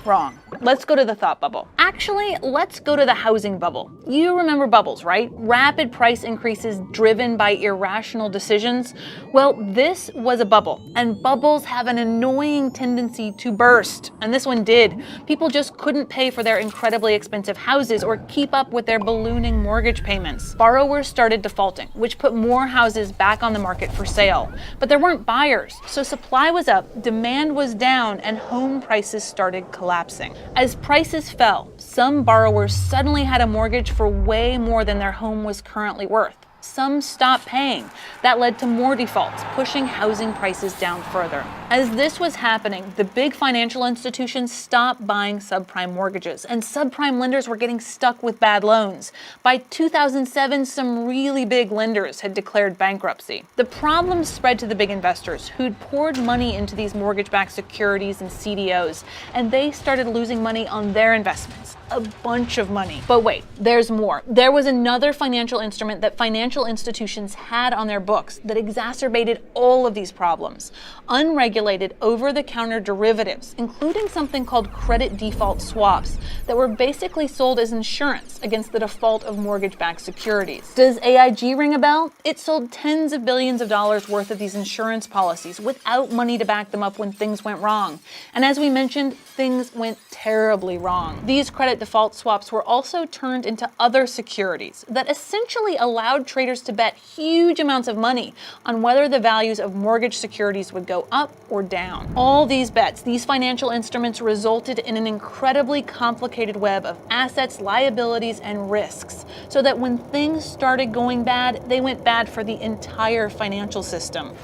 Wrong. Let's go to the thought bubble. Actually, let's go to the housing bubble. You remember bubbles, right? Rapid price increases driven by irrational decisions. Well, this was a bubble, and bubbles have an annoying tendency to burst. And this one did. People just couldn't pay for their incredibly expensive houses or keep up with their ballooning mortgage payments. Borrowers started defaulting, which put more houses back on the market for sale. But there weren't buyers, so supply was up, demand was down, and home prices started collapsing. As prices fell, some borrowers suddenly had a mortgage for way more than their home was currently worth. Some stopped paying. That led to more defaults, pushing housing prices down further. As this was happening, the big financial institutions stopped buying subprime mortgages, and subprime lenders were getting stuck with bad loans. By 2007, some really big lenders had declared bankruptcy. The problem spread to the big investors who'd poured money into these mortgage-backed securities and CDOs, and they started losing money on their investments. A bunch of money. But wait, there's more. There was another financial instrument that financial institutions had on their books that exacerbated all of these problems. Unregulated over-the-counter derivatives, including something called credit default swaps that were basically sold as insurance against the default of mortgage-backed securities. Does AIG ring a bell? It sold tens of billions of dollars worth of these insurance policies without money to back them up when things went wrong. And as we mentioned, things went terribly wrong. These credit default swaps were also turned into other securities that essentially allowed traders to bet huge amounts of money on whether the values of mortgage securities would go up or down. All these bets, these financial instruments, resulted in an incredibly complicated web of assets, liabilities, and risks, so that when things started going bad, they went bad for the entire financial system.